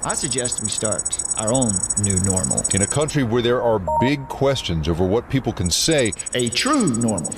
I suggest we start our own new normal. In a country where there are big questions over what people can say, a true normal.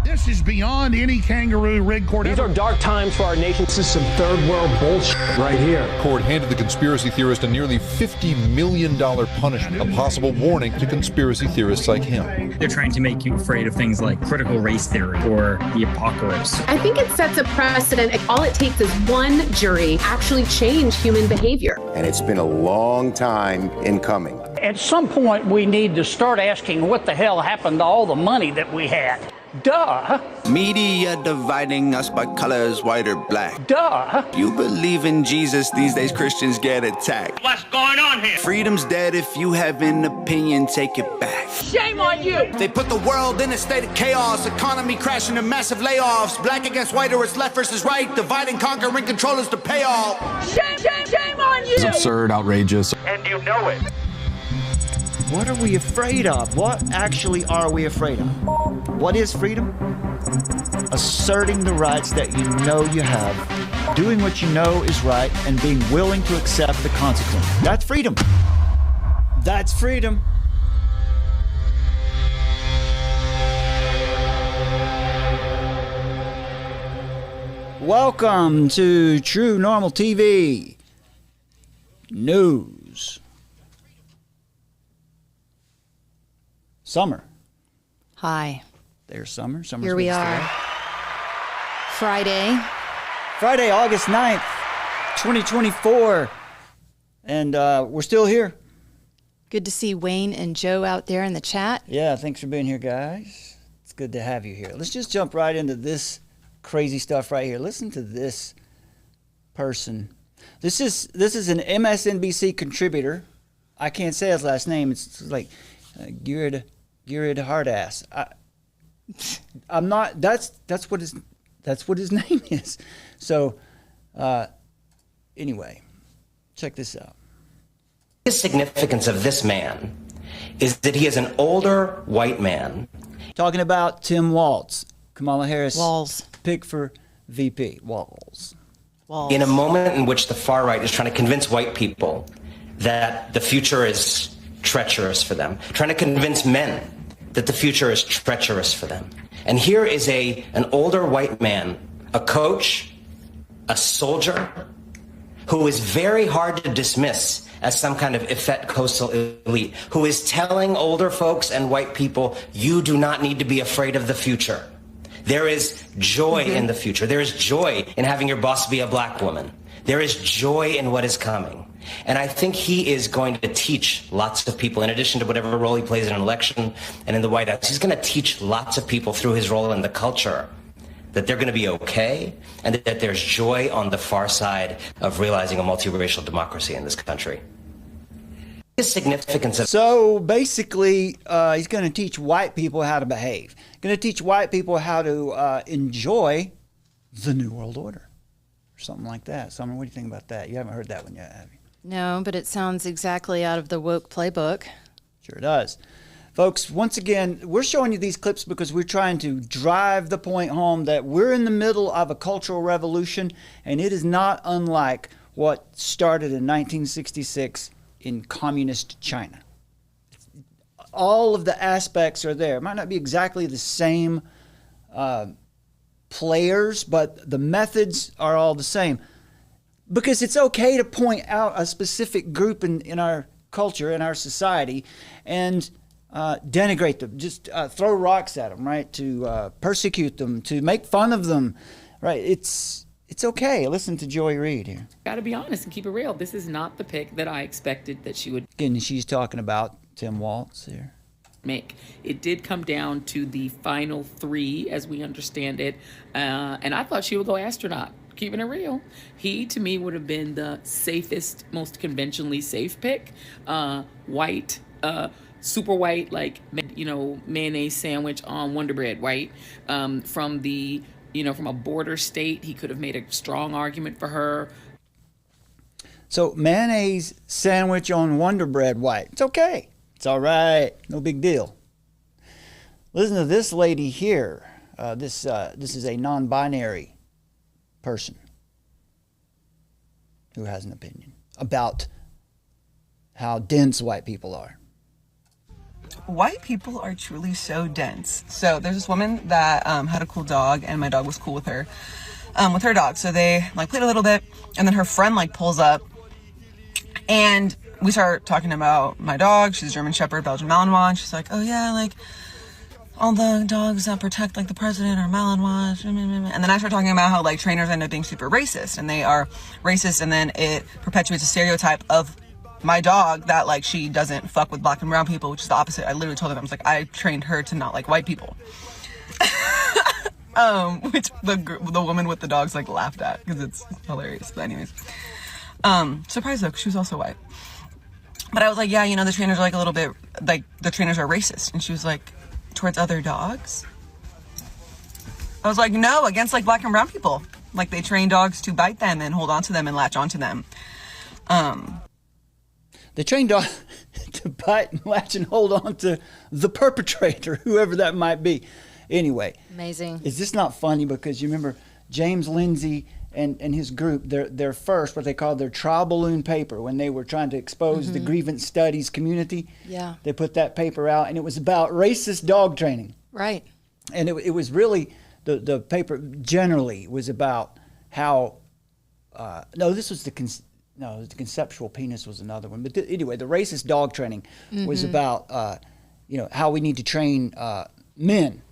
This is beyond any kangaroo rig court. These are dark times for our nation. This is some third world bullshit right here. Court handed the conspiracy theorist a nearly $50 million punishment, a possible warning to conspiracy theorists like him. They're trying to make you afraid of things like critical race theory or the apocalypse. I think it sets a precedent. All it takes is one jury actually change human behavior. And it's been a long time in coming. At some point, we need to start asking what the hell happened to all the money that we had. Duh. Media dividing us by colors, white or black. Duh. You believe in Jesus, these days Christians get attacked. What's going on here? Freedom's dead, if you have an opinion, take it back. Shame on you. They put the world in a state of chaos, economy crashing and massive layoffs. Black against white or it's left versus right. Divide and conquer and control is to pay all. Shame on you. It's absurd, outrageous. And you know it. What are we afraid of? What actually are we afraid of? What is freedom? Asserting the rights that you know you have, doing what you know is right, and being willing to accept the consequences. That's freedom. That's freedom. Welcome to True Normal TV News. Summer. Hi. There's Summer. Summer's here we are. Friday, August 9th, 2024. And we're still here. Good to see Wayne and Joe out there in the chat. Yeah, thanks for being here, guys. It's good to have you here. Let's just jump right into this crazy stuff right here. Listen to this person. This is an MSNBC contributor. I can't say his last name. It's like Gurrid Hardass. I'm not. That's what his name is. So, anyway, check this out. The significance of this man is that he is an older white man. Talking about Tim Walts, Kamala Harris. Walls. Pick for VP. Walls. In a moment in which the far right is trying to convince white people that the future is treacherous for them, trying to convince men that the future is treacherous for them. And here is an older white man, a coach, a soldier, who is very hard to dismiss as some kind of effete coastal elite, who is telling older folks and white people, you do not need to be afraid of the future. There is joy in the future. There is joy in having your boss be a black woman. There is joy in what is coming. And I think he is going to teach lots of people, in addition to whatever role he plays in an election and in the White House, he's going to teach lots of people through his role in the culture that they're going to be okay and that there's joy on the far side of realizing a multiracial democracy in this country. The significance of... So basically, he's going to teach white people how to behave. Going to teach white people how to enjoy the New World Order or something like that. Summer, what do you think about that? You haven't heard that one yet, have you? No, but it sounds exactly out of the woke playbook. Sure does. Folks, once again, we're showing you these clips because we're trying to drive the point home that we're in the middle of a cultural revolution, and it is not unlike what started in 1966 in communist China. All of the aspects are there. It might not be exactly the same players, but the methods are all the same. Because it's okay to point out a specific group in our culture, in our society, and denigrate them, just throw rocks at them, right? To persecute them, to make fun of them, right? It's okay. Listen to Joy Reid here. Got to be honest and keep it real. This is not the pick that I expected that she would. Again, she's talking about Tim Walts here. Make. It did come down to the final three, as we understand it, and I thought she would go astronaut. Keeping it real, he to me would have been the safest, most conventionally safe pick. White, super white, like mayonnaise sandwich on Wonder Bread, right? From a border state, he could have made a strong argument for her. So mayonnaise sandwich on Wonder Bread, white. It's okay. It's all right. No big deal. Listen to this lady here. This is a non-binary person. who has an opinion about how dense white people are. White people are truly so dense. So there's this woman that had a cool dog, and my dog was cool with her dog. So they like played a little bit, and then her friend like pulls up, and we start talking about my dog. She's a German Shepherd, Belgian Malinois. And she's like, oh yeah, like all the dogs that protect like the president are Malinois. And then I start talking about how like trainers end up being super racist, and they are racist, and then it perpetuates a stereotype of my dog that like she doesn't fuck with black and brown people, which is the opposite. I literally told them, I was like, I trained her to not like white people. Which the woman with the dogs like laughed at because it's hilarious. But anyways, surprised though, because she was also white. But I was like, yeah, you know, the trainers are like a little bit like the trainers are racist, and she was like, towards other dogs. I was like, no, against like black and brown people. Like they train dogs to bite them and hold on to them and latch onto them. They train dogs to bite and latch and hold on to the perpetrator, whoever that might be. Anyway. Amazing. Is this not funny? Because you remember James Lindsay and his group, their first, what they called their trial balloon paper, when they were trying to expose the grievance studies community. Yeah. They put that paper out, and it was about racist dog training. Right. And it was really, the paper generally was about how, the conceptual penis was another one. But anyway, the racist dog training was about, how we need to train men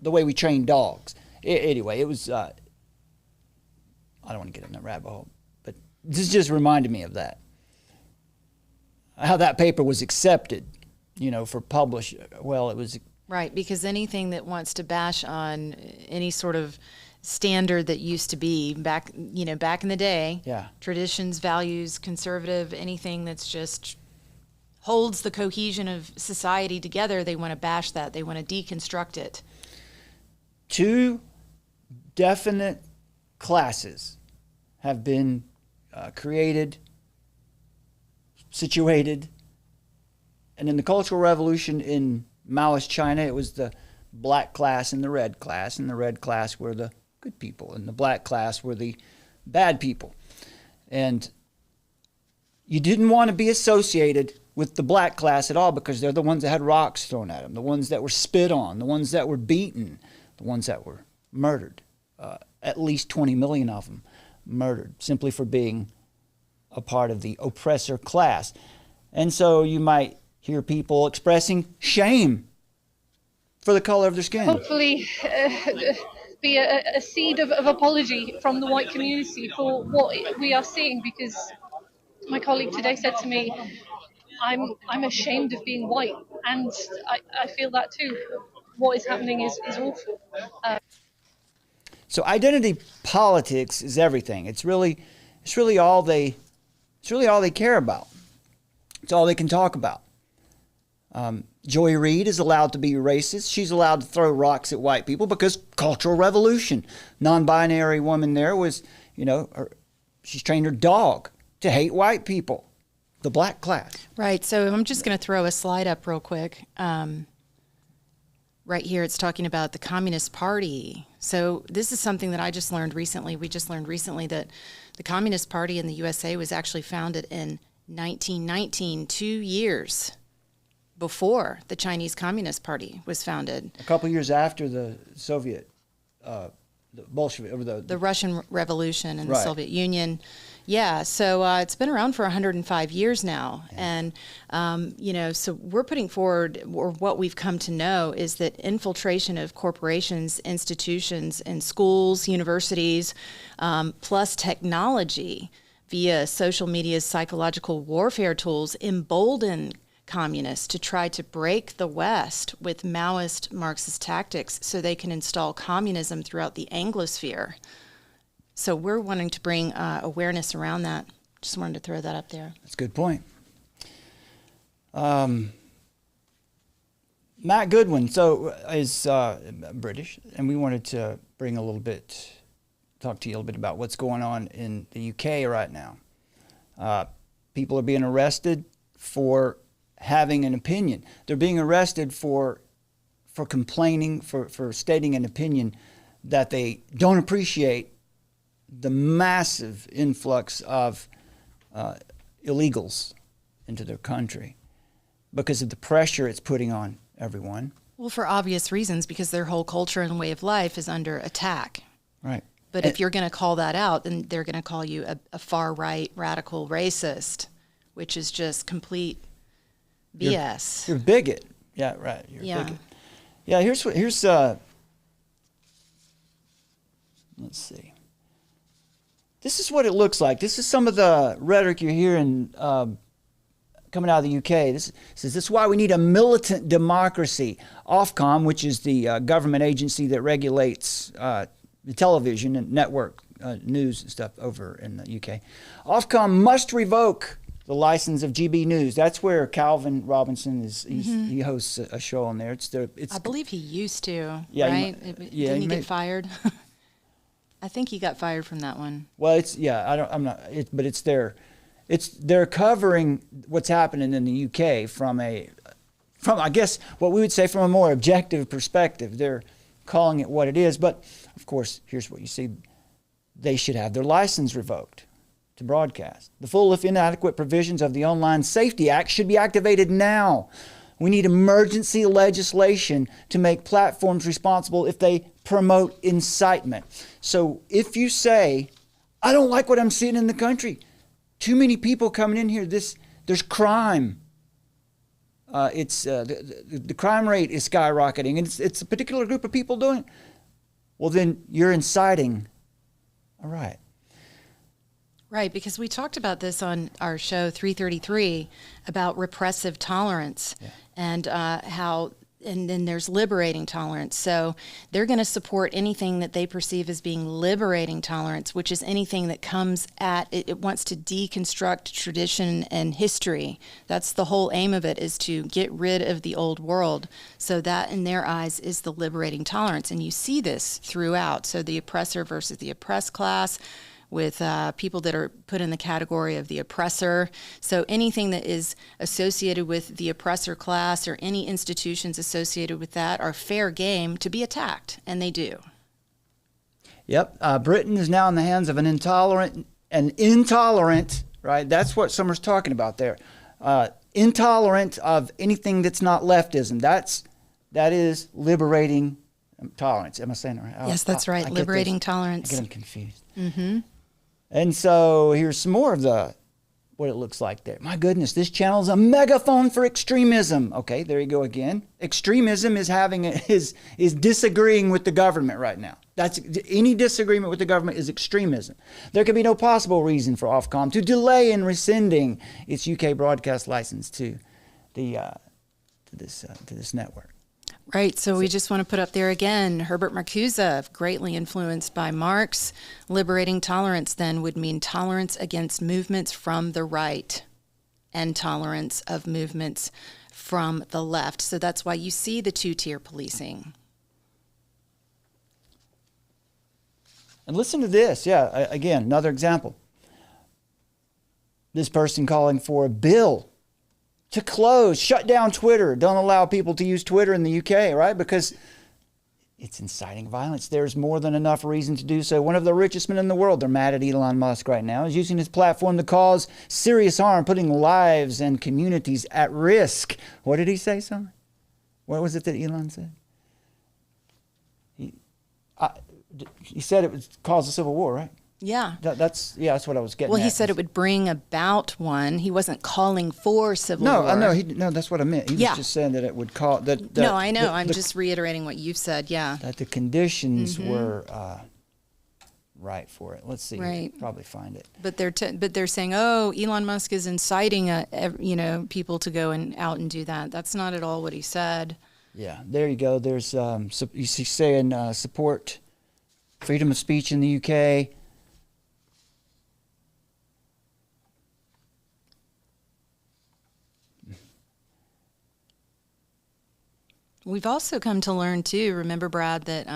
the way we train dogs. Anyway, it was, I don't want to get in that rabbit hole, but this just reminded me of that. How that paper was accepted, for publish. Well, it was. Right, because anything that wants to bash on any sort of standard that used to be back in the day, traditions, values, conservative, anything that's just holds the cohesion of society together, they want to bash that. They want to deconstruct it. 2 definite classes have been created, situated, and in the Cultural Revolution in Maoist China, it was the black class and the red class, and the red class were the good people, and the black class were the bad people. And you didn't want to be associated with the black class at all because they're the ones that had rocks thrown at them, the ones that were spit on, the ones that were beaten, the ones that were murdered. At least 20 million of them murdered simply for being a part of the oppressor class. And so you might hear people expressing shame for the color of their skin. Hopefully be a seed of apology from the white community for what we are seeing, because my colleague today said to me, I'm ashamed of being white, and I feel that too. What is happening is awful. So identity politics is everything. It's really all they care about. It's all they can talk about. Joy Reid is allowed to be racist. She's allowed to throw rocks at white people because Cultural Revolution. Non-binary woman there was, she's trained her dog to hate white people, the black class. Right. So I'm just going to throw a slide up real quick. Right here, it's talking about the Communist Party. So this is something that I just learned recently. We just learned recently that the Communist Party in the USA was actually founded in 1919, 2 years before the Chinese Communist Party was founded. A couple years after the Soviet, the Bolshevik, or the Russian Revolution and right. the Soviet Union. Yeah, so it's been around for 105 years now. Yeah. And, so we're putting forward, or what we've come to know is that infiltration of corporations, institutions, and schools, universities, plus technology via social media's psychological warfare tools embolden communists to try to break the West with Maoist Marxist tactics so they can install communism throughout the Anglosphere. So we're wanting to bring awareness around that. Just wanted to throw that up there. That's a good point. Matt Goodwin is British, and we wanted to talk to you a little bit about what's going on in the UK right now. People are being arrested for having an opinion. They're being arrested for complaining, for stating an opinion that they don't appreciate the massive influx of illegals into their country because of the pressure it's putting on everyone. Well, for obvious reasons, because their whole culture and way of life is under attack. Right. But if you're going to call that out, then they're going to call you a far-right radical racist, which is just complete BS. You're a bigot. Yeah, right. You're a bigot. Yeah, here's let's see. This is what it looks like. This is some of the rhetoric you're hearing coming out of the UK. This is why we need a militant democracy. Ofcom, which is the government agency that regulates the television and network news and stuff over in the UK. Ofcom must revoke the license of GB News. That's where Calvin Robinson is. He hosts a show on there. I believe he used to. Yeah, right? Didn't he get fired? I think he got fired from that one. Well, they're covering what's happening in the UK from I guess what we would say from a more objective perspective. They're calling it what it is, but of course, here's what you see. They should have their license revoked to broadcast. The full if inadequate provisions of the Online Safety Act should be activated now. We need emergency legislation to make platforms responsible if they promote incitement. So if you say, I don't like what I'm seeing in the country, too many people coming in here, there's crime. The crime rate is skyrocketing, and it's a particular group of people doing it. Well, then you're inciting a riot. Right, because we talked about this on our show 333 about repressive tolerance and how, and then there's liberating tolerance. So they're going to support anything that they perceive as being liberating tolerance, which is anything that comes at, it wants to deconstruct tradition and history. That's the whole aim of it, is to get rid of the old world. So that in their eyes is the liberating tolerance. And you see this throughout. So the oppressor versus the oppressed class, with people that are put in the category of the oppressor. So anything that is associated with the oppressor class or any institutions associated with that are fair game to be attacked, and they do. Yep. Britain is now in the hands of an intolerant, right? That's what Summer's talking about there. Intolerant of anything that's not leftism. That is liberating tolerance. Am I saying it right? Yes, that's right. Liberating tolerance. I get them confused. Mm-hmm. And so here's some more of what it looks like there. My goodness, this channel is a megaphone for extremism. Okay, there you go again. Extremism is disagreeing with the government right now. That's any disagreement with the government is extremism. There can be no possible reason for Ofcom to delay in rescinding its UK broadcast license to this network. Right, so we just want to put up there again, Herbert Marcuse, greatly influenced by Marx. Liberating tolerance then would mean tolerance against movements from the right and tolerance of movements from the left. So that's why you see the two-tier policing. And listen to this. Yeah, again, another example. This person calling for a bill to shut down Twitter. Don't allow people to use Twitter in the UK, right? Because it's inciting violence. There's more than enough reason to do so. One of the richest men in the world, they're mad at Elon Musk right now, is using his platform to cause serious harm, putting lives and communities at risk. What did he say, son? What was it that Elon said? He said it would cause a civil war, right? Yeah. That's what I was getting at. Well, he said it would bring about one. He wasn't calling for civil war. No, that's what I meant. He was just saying that it would cause... No, I know. I'm just reiterating what you've said, yeah. That the conditions were right for it. Let's see. Right. Probably find it. But they're saying, oh, Elon Musk is inciting people to go out and do that. That's not at all what he said. Yeah, there you go. There's he's saying support freedom of speech in the UK. We've also come to learn, too, remember, Brad, that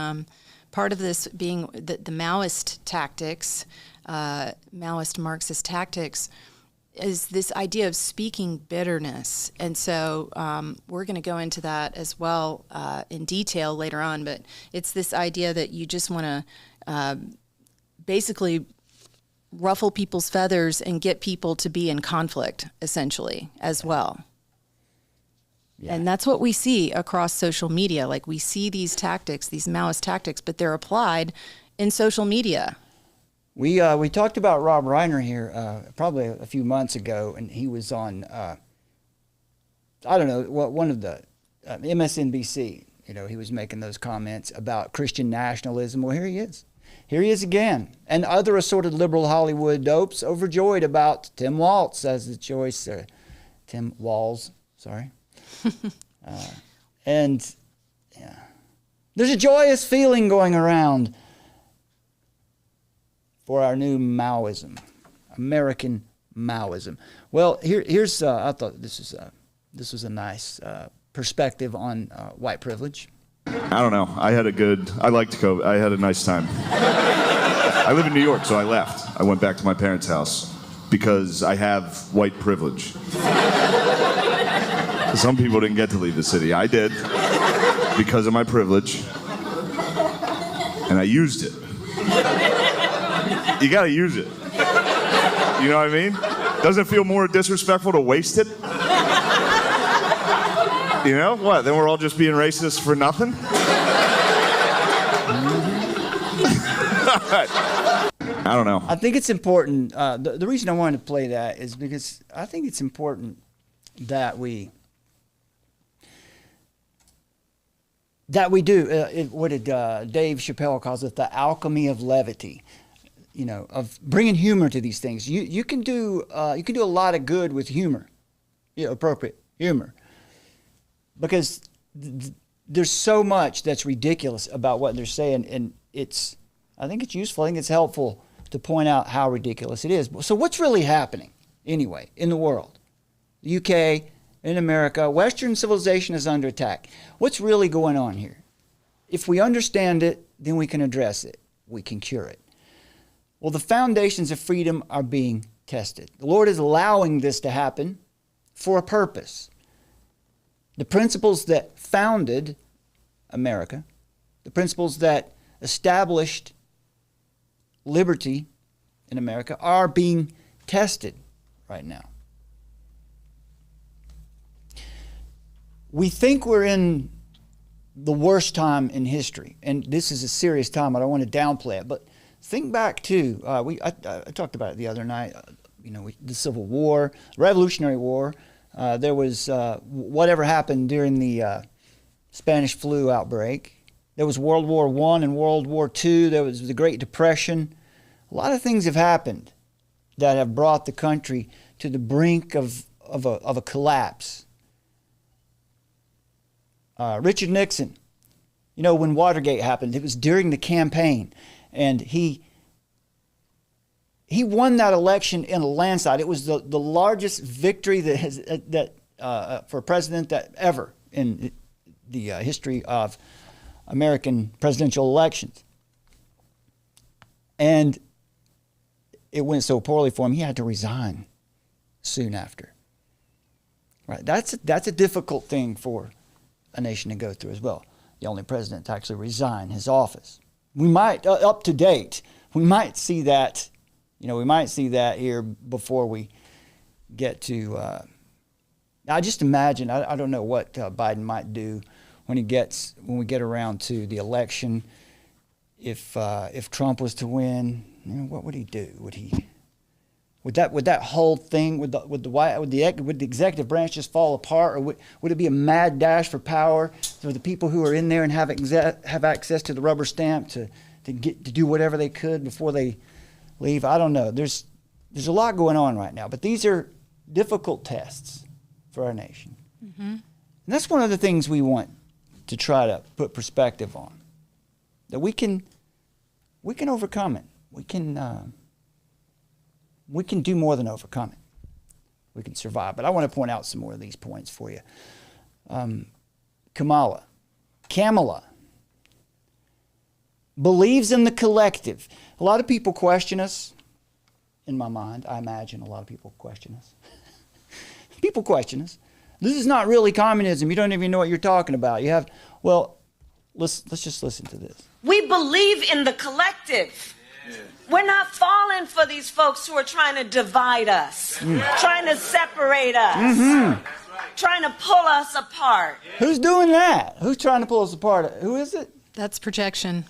part of this being the Maoist tactics, Maoist Marxist tactics, is this idea of speaking bitterness. And so we're going to go into that as well in detail later on, but it's this idea that you just want to basically ruffle people's feathers and get people to be in conflict, essentially, as well. Yeah. And that's what we see across social media. Like, we see these tactics, these Maoist tactics, but they're applied in social media. We talked about Rob Reiner here probably a few months ago, and he was on, I don't know, one of the MSNBC. You know, he was making those comments about Christian nationalism. Well, here he is. Here he is again. And other assorted liberal Hollywood dopes overjoyed about Tim Waltz as the choice. Tim Walls, sorry. And yeah, there's a joyous feeling going around for our new Maoism, American Maoism. Well, here's I thought this was a nice perspective on white privilege. I don't know. I had a nice time. I live in New York, so I left. I went back to my parents' house because I have white privilege. Some people didn't get to leave the city. I did because of my privilege, and I used it. You gotta use it. You know what I mean? Doesn't it feel more disrespectful to waste it? You know what? Then we're all just being racist for nothing? I don't know. I think it's important. The reason I wanted to play that is because I think it's important that we do what did Dave Chappelle calls it, the alchemy of levity. You know, of bringing humor to these things. You can do a lot of good with humor, appropriate humor, because there's so much that's ridiculous about what they're saying, and I think it's useful. I think it's helpful to point out how ridiculous it is. So what's really happening anyway in the world? The UK, in America, Western civilization is under attack. What's really going on here? If we understand it, then we can address it. We can cure it. Well, the foundations of freedom are being tested. The Lord is allowing this to happen for a purpose. The principles that founded America, the principles that established liberty in America, are being tested right now. We think we're in the worst time in history, and this is a serious time. I don't want to downplay it, but think back to, I talked about it the other night, the Civil War, Revolutionary War. There was whatever happened during the Spanish flu outbreak. There was World War I and World War II. There was the Great Depression. A lot of things have happened that have brought the country to the brink of a collapse. Richard Nixon, when Watergate happened, it was during the campaign. And he won that election in a landslide. It was the largest victory for a president that ever in the history of American presidential elections. And it went so poorly for him, he had to resign soon after. Right? That's a difficult thing for a nation to go through as well. The only president to actually resign his office. We might, up to date, we might see that, here before we get to, I just imagine, I don't know what Biden might do when we get around to the election. If Trump was to win, what would he do? Would that whole thing, would the executive branch just fall apart, or would it be a mad dash for power for the people who are in there and have access to the rubber stamp to do whatever they could before they leave? I don't know. There's a lot going on right now, but these are difficult tests for our nation. Mm-hmm. And that's one of the things we want to try to put perspective on, that we can overcome it. We can do more than overcome it. We can survive. But I want to point out some more of these points for you. Kamala believes in the collective. A lot of people question us. In my mind, I imagine a lot of people question us. People question us. This is not really communism. You don't even know what you're talking about. Let's just listen to this. We believe in the collective. We're not falling for these folks who are trying to divide us, trying to separate us, trying to pull us apart. Who's doing that? Who's trying to pull us apart? Who is it? That's projection.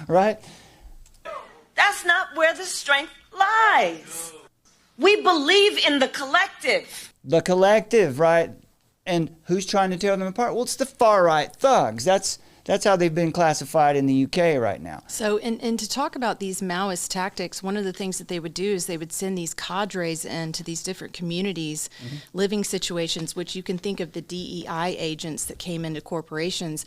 Right? That's not where the strength lies. We believe in the collective. The collective, right? And who's trying to tear them apart? Well, it's the far-right thugs. That's how they've been classified in the UK right now. So, and to talk about these Maoist tactics, one of the things that they would do is they would send these cadres into these different communities, living situations, which you can think of the DEI agents that came into corporations.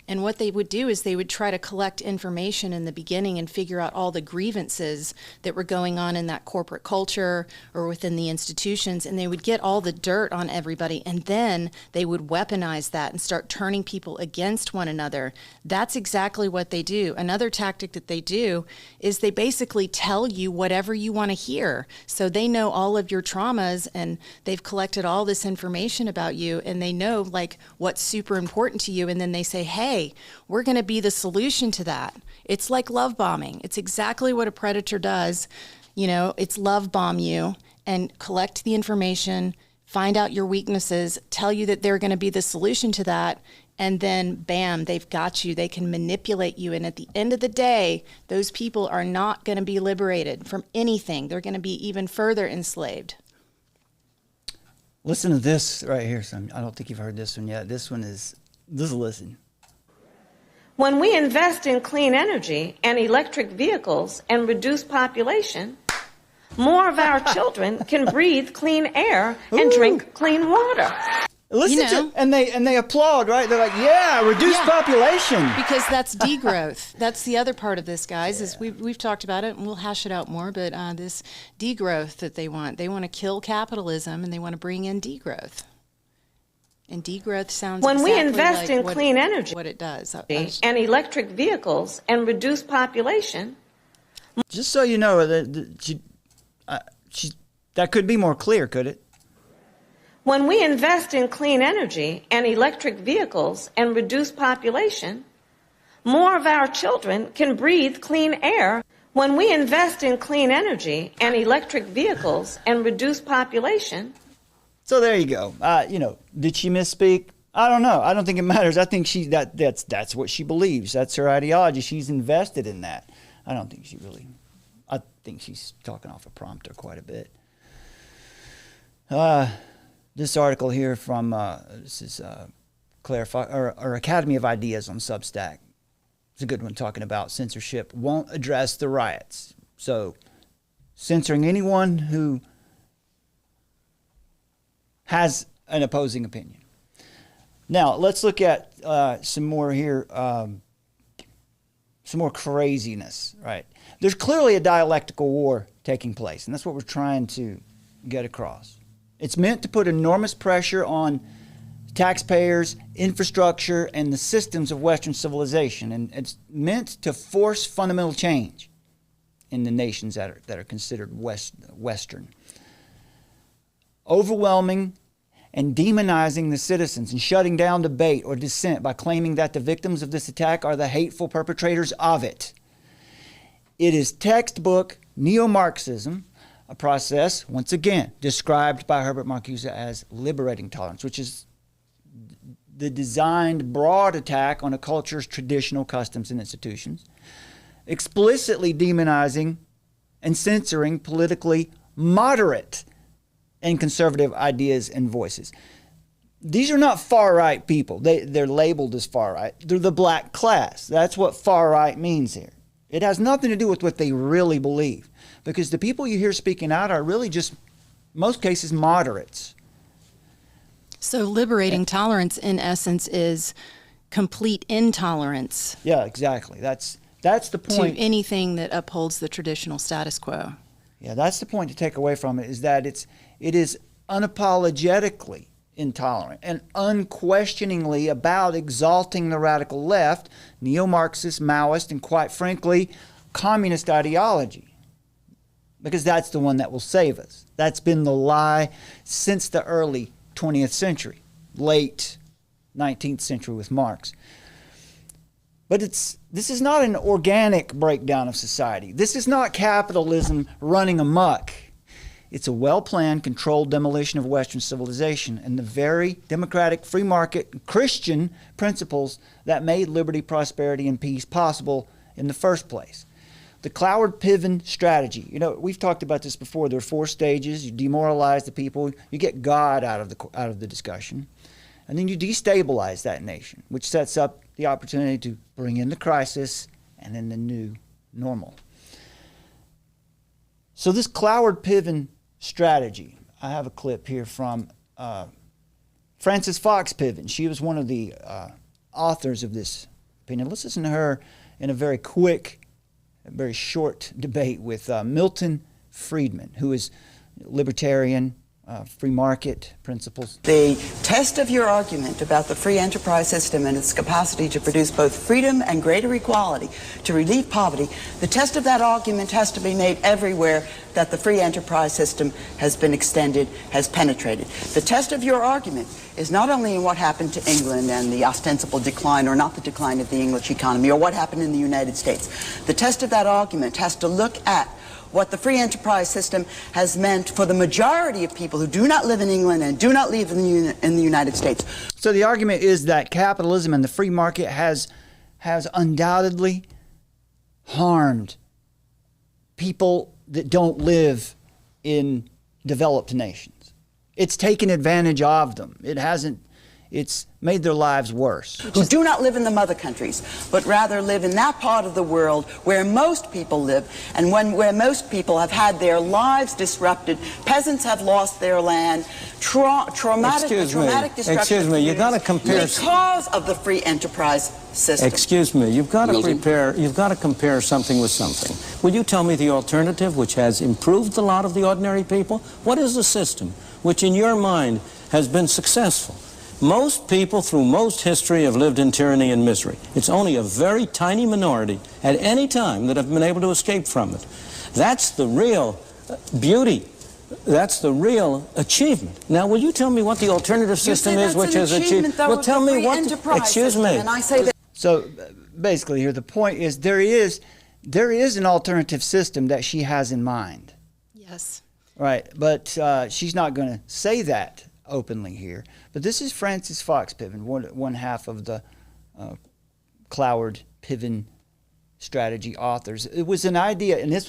And what they would do is they would try to collect information in the beginning and figure out all the grievances that were going on in that corporate culture or within the institutions, and they would get all the dirt on everybody, and then they would weaponize that and start turning people against one another. That's exactly what they do. Another tactic that they do is they basically tell you whatever you want to hear. So they know all of your traumas, and they've collected all this information about you, and they know like what's super important to you, and then they say, hey, we're going to be the solution to that. It's like love bombing. It's exactly what a predator does. You know, it's love bomb you and collect the information, find out your weaknesses, tell you that they're going to be the solution to that, and then bam, they've got you. They can manipulate you. And at the end of the day, those people are not going to be liberated from anything. They're going to be even further enslaved. Listen to this right here, son. I don't think you've heard this one yet. This is listen. When we invest in clean energy and electric vehicles and reduce population, more of our children can breathe clean air and drink clean water. Listen to, and they applaud, right? They're like, yeah, reduce population. Because that's degrowth. That's the other part of this, guys, is we've talked about it, and we'll hash it out more, but this degrowth that they want to kill capitalism, and they want to bring in degrowth. And degrowth sounds when exactly we invest like in clean energy what it does. And electric vehicles and reduce population. Just so you know, that could be more clear, could it? When we invest in clean energy and electric vehicles and reduce population, more of our children can breathe clean air. When we invest in clean energy and electric vehicles and reduce population. So there you go. Did she misspeak? I don't know. I don't think it matters. I think that's what she believes. That's her ideology. She's invested in that. I don't think I think she's talking off a prompter quite a bit. This article here from Academy of Ideas on Substack. It's a good one, talking about censorship won't address the riots. So censoring anyone who has an opposing opinion. Now, let's look at some more here, some more craziness, right? There's clearly a dialectical war taking place, and that's what we're trying to get across. It's meant to put enormous pressure on taxpayers, infrastructure, and the systems of Western civilization, and it's meant to force fundamental change in the nations that are considered Western. Overwhelming and demonizing the citizens and shutting down debate or dissent by claiming that the victims of this attack are the hateful perpetrators of it. It is textbook neo-Marxism, a process, once again, described by Herbert Marcuse as liberating tolerance, which is the designed broad attack on a culture's traditional customs and institutions, explicitly demonizing and censoring politically moderate and conservative ideas and voices. These are not far-right people. They're labeled as far-right. They're the black class. That's what far-right means here. It has nothing to do with what they really believe, because the people you hear speaking out are really just, most cases, moderates. So liberating tolerance, in essence, is complete intolerance. Yeah, exactly. That's the point. To anything that upholds the traditional status quo. Yeah, that's the point to take away from it, is that it is unapologetically intolerant and unquestioningly about exalting the radical left, neo-Marxist, Maoist, and quite frankly, communist ideology. Because that's the one that will save us. That's been the lie since the early 20th century, late 19th century with Marx. But this is not an organic breakdown of society. This is not capitalism running amok. It's a well-planned, controlled demolition of Western civilization and the very democratic, free market, Christian principles that made liberty, prosperity, and peace possible in the first place. The Clower Piven strategy. You know, we've talked about this before. There are 4 stages. You demoralize the people. You get God out of the discussion. And then you destabilize that nation, which sets up the opportunity to bring in the crisis and then the new normal. So this Clower Piven strategy, I have a clip here from Frances Fox Piven. She was one of the authors of this opinion. Let's listen to her in a very quick, very short debate with Milton Friedman, who is libertarian, free market principles. The test of your argument about the free enterprise system and its capacity to produce both freedom and greater equality to relieve poverty, the test of that argument has to be made everywhere that the free enterprise system has been extended, has penetrated. The test of your argument is not only in what happened to England and the ostensible decline or not the decline of the English economy or what happened in the United States. The test of that argument has to look at what the free enterprise system has meant for the majority of people who do not live in England and do not live in the United States. So the argument is that capitalism and the free market has undoubtedly harmed people that don't live in developed nations. It's taken advantage of them. It's made their lives worse. Who do not live in the mother countries, but rather live in that part of the world where most people live, and where most people have had their lives disrupted. Peasants have lost their land. Traumatic destruction. Excuse me. You got to compare because of the free enterprise system. Excuse me. You've got to compare something with something. Will you tell me the alternative, which has improved the lot of the ordinary people? What is the system which, in your mind, has been successful? Most people through most history have lived in tyranny and misery. It's only a very tiny minority at any time that have been able to escape from it. That's the real beauty. That's the real achievement. Now, will you tell me what the alternative system is which has achieved? Well, tell me what. Excuse me. And I say that. So basically here the point is there is an alternative system that she has in mind. Yes. Right, but she's not going to say that openly here. But this is Frances Fox Piven, one half of the Clowered Piven strategy authors. It was an idea, and this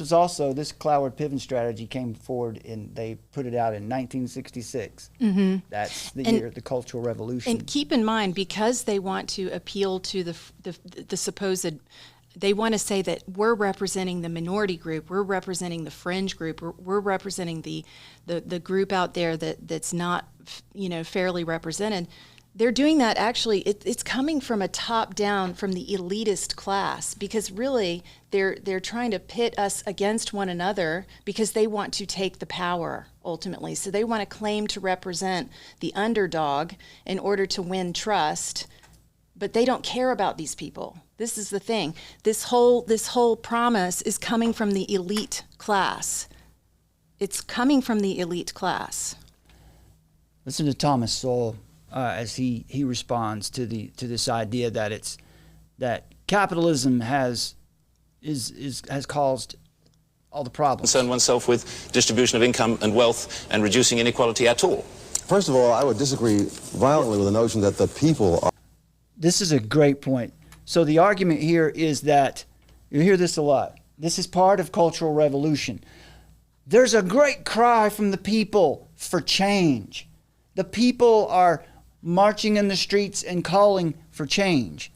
Clowered Piven strategy came forward they put it out in 1966. Mm-hmm. That's the year of the Cultural Revolution. And keep in mind, because they want to appeal to the supposed, they want to say that we're representing the minority group, we're representing the fringe group, we're representing the group out there that's not, fairly represented. They're doing that actually, it's coming from a top down, from the elitist class, because really they're trying to pit us against one another because they want to take the power ultimately. So they want to claim to represent the underdog in order to win trust, but they don't care about these people. This is the thing. This whole promise is coming from the elite class. It's coming from the elite class. Listen to Thomas Sowell as he responds to this idea that capitalism has caused all the problems. Concern oneself with distribution of income and wealth and reducing inequality at all. First of all, I would disagree violently with the notion that the people are... This is a great point. So the argument here is that, you hear this a lot, this is part of cultural revolution. There's a great cry from the people for change. The people are marching in the streets and calling for change.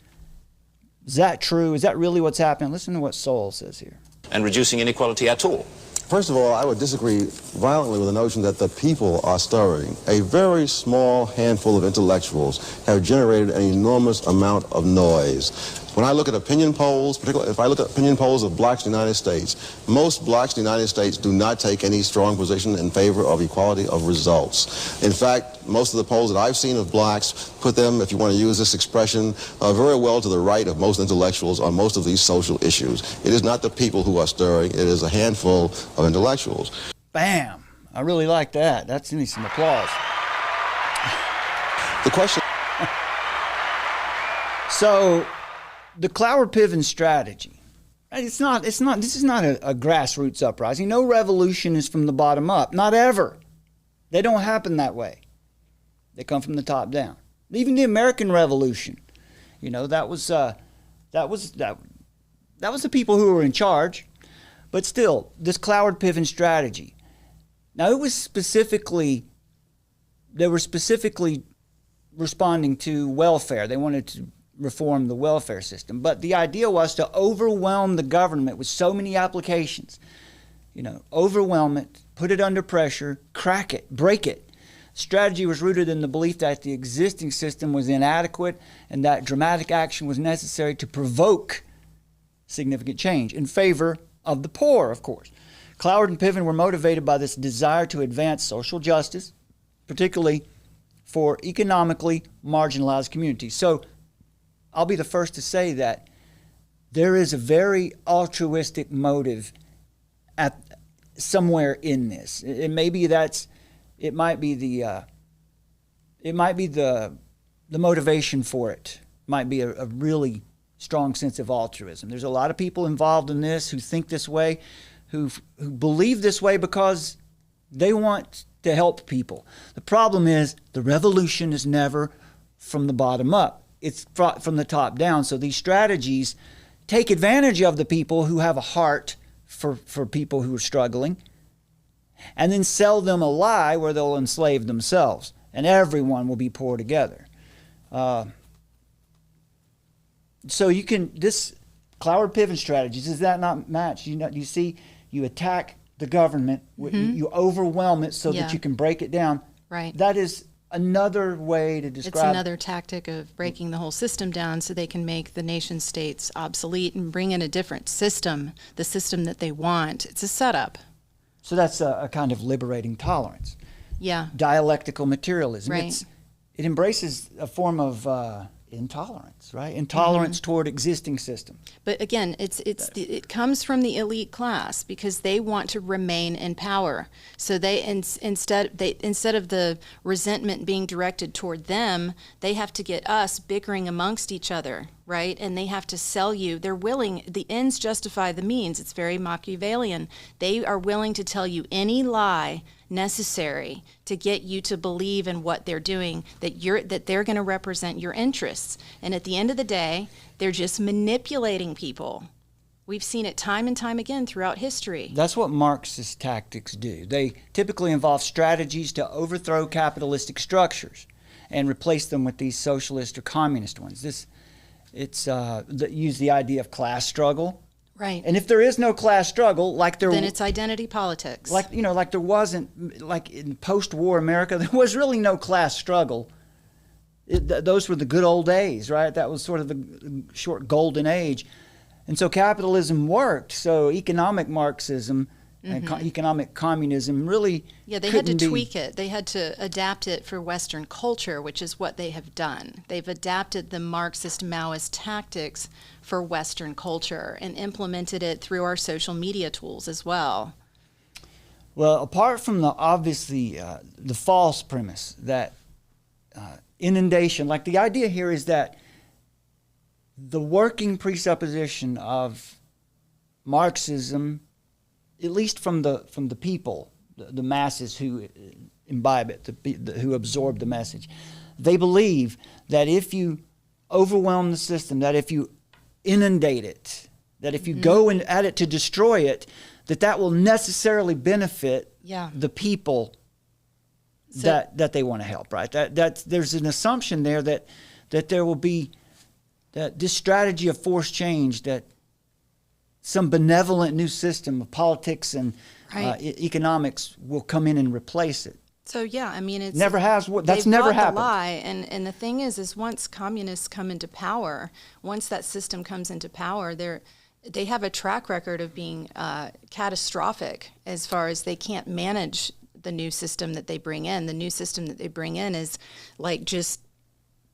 Is that true? Is that really what's happening? Listen to what Sowell says here. And reducing inequality at all. First of all, I would disagree violently with the notion that the people are stirring. A very small handful of intellectuals have generated an enormous amount of noise. When I look at opinion polls, particularly if I look at opinion polls of blacks in the United States, most blacks in the United States do not take any strong position in favor of equality of results. In fact, most of the polls that I've seen of blacks put them, if you want to use this expression, very well to the right of most intellectuals on most of these social issues. It is not the people who are stirring, it is a handful of intellectuals. Bam! I really like that. That needs some applause. The question... So... the Clower Piven strategy, this is not a grassroots uprising. No revolution is from the bottom up. Not ever. They don't happen that way. They come from the top down. Even the American Revolution, that was the people who were in charge. But still, this Clower Piven strategy. Now, they were specifically responding to welfare. They wanted to reform the welfare system. But the idea was to overwhelm the government with so many applications. Overwhelm it, put it under pressure, crack it, break it. Strategy was rooted in the belief that the existing system was inadequate and that dramatic action was necessary to provoke significant change in favor of the poor, of course. Clower and Piven were motivated by this desire to advance social justice, particularly for economically marginalized communities. So I'll be the first to say that there is a very altruistic motive at somewhere in this. It might be the motivation for it. Might be a really strong sense of altruism. There's a lot of people involved in this who think this way, who believe this way because they want to help people. The problem is the revolution is never from the bottom up. It's from the top down. So these strategies take advantage of the people who have a heart for people who are struggling and then sell them a lie where they'll enslave themselves and everyone will be poor together. So this Clower Piven strategies, does that not match? You see, you attack the government, you overwhelm it so that you can break it down. Right. That is another way to describe. It's another tactic of breaking the whole system down so they can make the nation states obsolete and bring in a different system, the system that they want. It's a setup. So that's a kind of liberating tolerance. Yeah. Dialectical materialism. Right. It embraces a form of intolerance, right? Intolerance toward existing system. But again, it comes from the elite class because they want to remain in power. So they instead of the resentment being directed toward them, they have to get us bickering amongst each other, right? And they have to sell you. They're willing. The ends justify the means. It's very Machiavellian. They are willing to tell you any lie necessary to get you to believe in what they're doing, that they're going to represent your interests. And at the end of the day, they're just manipulating people. We've seen it time and time again throughout history. That's what Marxist tactics do. They typically involve strategies to overthrow capitalistic structures and replace them with these socialist or communist ones. Use the idea of class struggle. Right. And if there is no class struggle, then it's identity politics. Like there wasn't, like in post-war America, there was really no class struggle. Those were the good old days, right? That was sort of the short golden age. And so capitalism worked. So economic Marxism and economic communism really they had to tweak it. They had to adapt it for Western culture, which is what they have done. They've adapted the Marxist Maoist tactics for Western culture and implemented it through our social media tools as well. Well, apart from the false premise that inundation, like the idea here is that the working presupposition of Marxism, at least from the people, the masses who imbibe it, who absorb the message, they believe that if you overwhelm the system, that if you inundate it, that if you go at it to destroy it, that will necessarily benefit the people that they want to help, right? That there's an assumption there that there will be that this strategy of forced change, that some benevolent new system of politics and economics will come in and replace it. So it's never has. That's never happened. The lie, and the thing is once communists come into power, once that system comes into power, they have a track record of being catastrophic as far as they can't manage the new system that they bring in. The new system that they bring in is like just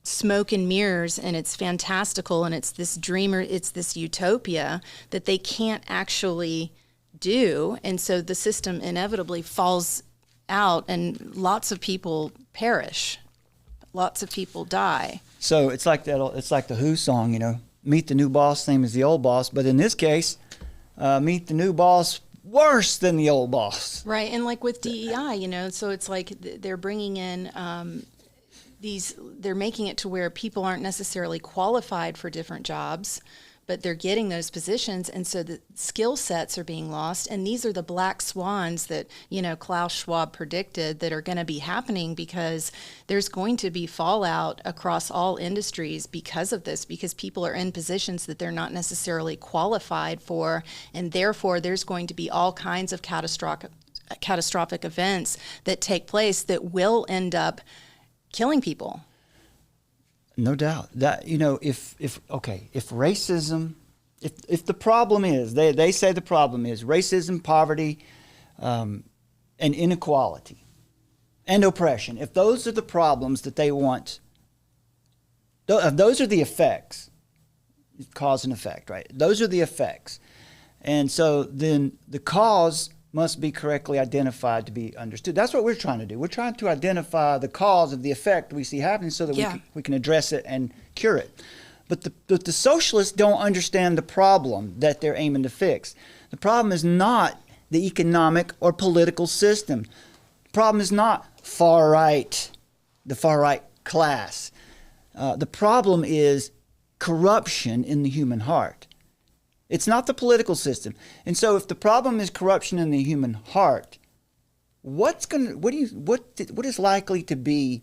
smoke and mirrors, and it's fantastical, and it's this dreamer, it's this utopia that they can't actually do, and so the system inevitably falls out, and lots of people perish, lots of people die. So it's like that. It's like the Who song, meet the new boss, same as the old boss. But in this case, meet the new boss worse than the old boss. Right, and like with DEI, you know, so it's like they're bringing in they're making it to where people aren't necessarily qualified for different jobs, but they're getting those positions, and so the skill sets are being lost. And these are the black swans that, you know, Klaus Schwab predicted that are going to be happening, because there's going to be fallout across all industries because of this, because people are in positions that they're not necessarily qualified for, and therefore there's going to be all kinds of catastrophic events that take place that will end up killing people. No doubt that, you know, if racism, if the problem is, they say the problem is racism, poverty, and inequality and oppression, if those are the problems that they want, if those are the effects, cause and effect, right? Those are the effects. And so then the cause must be correctly identified to be understood. That's what we're trying to do. We're trying to identify the cause of the effect we see happening so that we can address it and cure it. But the socialists don't understand the problem that they're aiming to fix. The problem is not the economic or political system. The problem is not the far right class. The problem is corruption in the human heart. It's not the political system. And so if the problem is corruption in the human heart, what is likely to be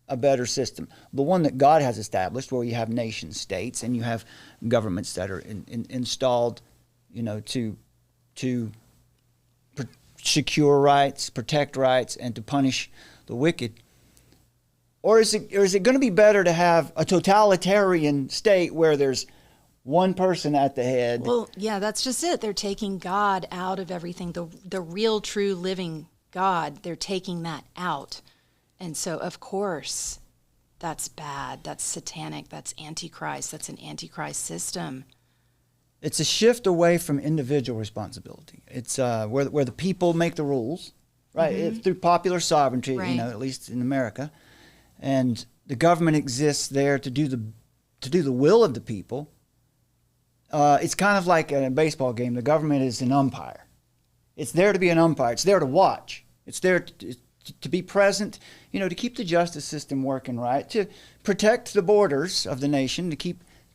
a better system? The one that God has established, where you have nation states and you have governments that are installed, you know, to secure rights, protect rights, and to punish the wicked. Or is it going to be better to have a totalitarian state where there's one person at the head? Well, yeah, that's just it. They're taking God out of everything. The real, true, living God, they're taking that out. And so, of course, that's bad. That's satanic. That's Antichrist. That's an Antichrist system. It's a shift away from individual responsibility. It's where the people make the rules, right? It's through popular sovereignty, right. You know, at least in America. And the government exists there to do the will of the people. It's kind of like a baseball game. The government is an umpire. It's there to be an umpire. It's there to watch. It's there to be present, you know, to keep the justice system working right, to protect the borders of the nation, to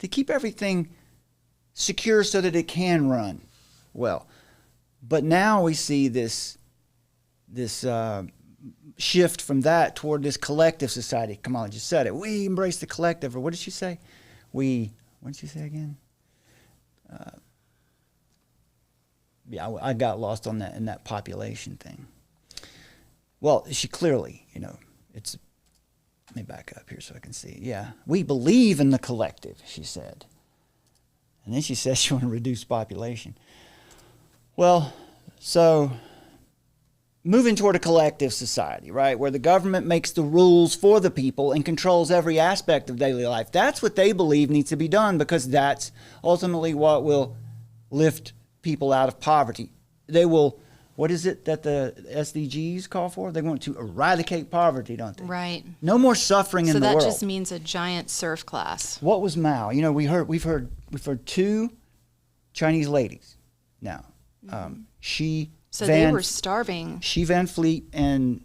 keep everything secure so that it can run well. But now we see this shift from that toward this collective society. Kamala just said it. We embrace the collective. Or what did she say? What did she say again? I got lost on that in that population thing. Well, she clearly, you know, let me back up here so I can see. Yeah, we believe in the collective, she said. And then she says she wants to reduce population. Well, so moving toward a collective society, right, where the government makes the rules for the people and controls every aspect of daily life. That's what they believe needs to be done, because that's ultimately what will lift people out of poverty. They will, what is it that the SDGs call for? They want to eradicate poverty, don't they? Right. No more suffering in the world. So that just means a giant serf class. What was Mao? You know, we've heard two Chinese ladies now. So they were starving. Xi Van Fleet and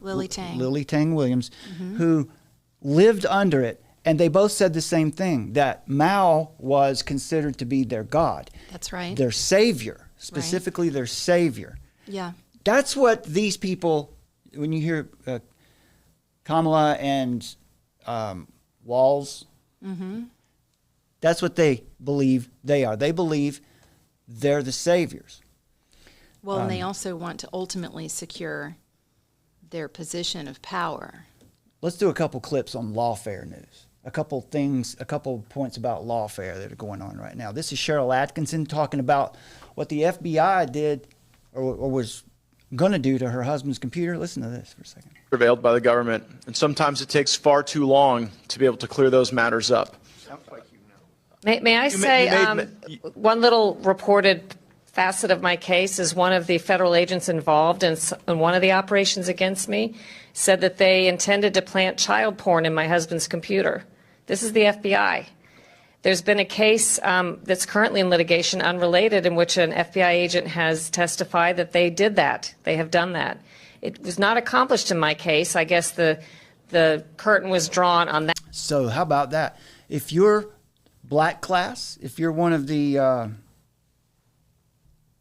Lily Tang Williams, who lived under it, and they both said the same thing, that Mao was considered to be their god. That's right. Their savior, specifically their savior. Yeah. That's what these people, when you hear Kamala and Walls, that's what they believe they are. They believe they're the saviors. Well, and they also want to ultimately secure their position of power. Let's do a couple clips on lawfare news. A couple points about lawfare that are going on right now. This is Cheryl Atkinson talking about what the FBI did or was going to do to her husband's computer. Listen to this for a second. Prevailed by the government, and sometimes it takes far too long to be able to clear those matters up. May I say one little reported facet of my case is one of the federal agents involved in one of the operations against me said that they intended to plant child porn in my husband's computer. This is the FBI. There's been a case that's currently in litigation, unrelated, in which an FBI agent has testified that they did that. They have done that. It was not accomplished in my case. I guess the curtain was drawn on that. So how about that? If you're black class, if you're one of the,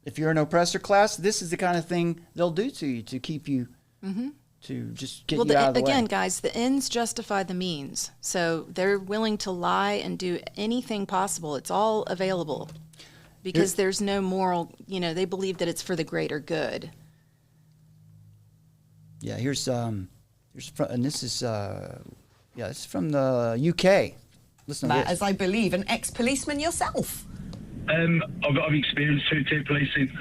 if you're an oppressor class, this is the kind of thing they'll do to you to keep you, to just get you out of the way. Again, guys, the ends justify the means. So they're willing to lie and do anything possible. It's all available because there's no moral, they believe that it's for the greater good. Yeah, here's and this is, it's from the UK. Listen to this. As I believe, an ex-policeman yourself. I've experienced two-tier policing.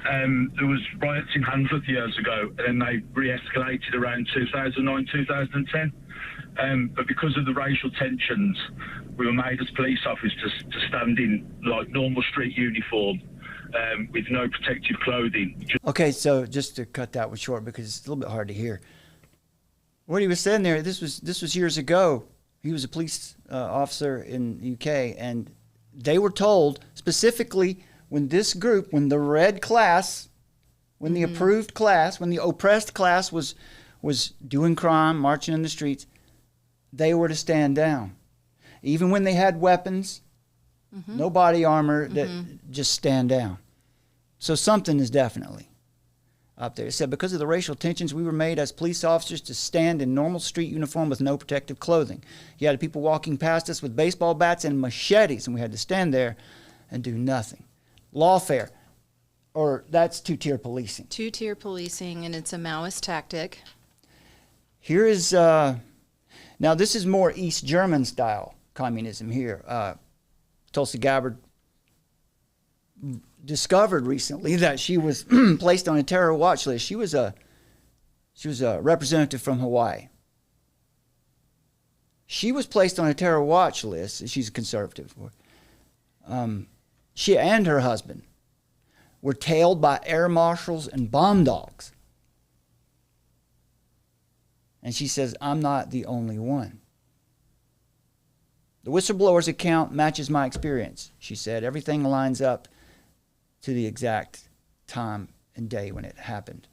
There was riots in Hanford years ago, and then they re-escalated around 2009, 2010. But because of the racial tensions, we were made as police officers to stand in like normal street uniform with no protective clothing. Okay, so just to cut that one short because it's a little bit hard to hear. What he was saying there, this was years ago. He was a police officer in the UK, and they were told specifically when the red class, when the approved class, when the oppressed class was doing crime, marching in the streets, they were to stand down. Even when they had weapons, no body armor, just stand down. So something is definitely up there. It said, because of the racial tensions, we were made as police officers to stand in normal street uniform with no protective clothing. You had people walking past us with baseball bats and machetes, and we had to stand there and do nothing. Lawfare, or that's two-tier policing. Two-tier policing, and it's a Maoist tactic. Here is, now this is more East German style communism here. Tulsi Gabbard discovered recently that she was placed on a terror watch list. She was a representative from Hawaii. She was placed on a terror watch list. She's a conservative. She and her husband were tailed by air marshals and bomb dogs. And she says, I'm not the only one. The whistleblower's account matches my experience, she said. Everything lines up to the exact time and day when it happened.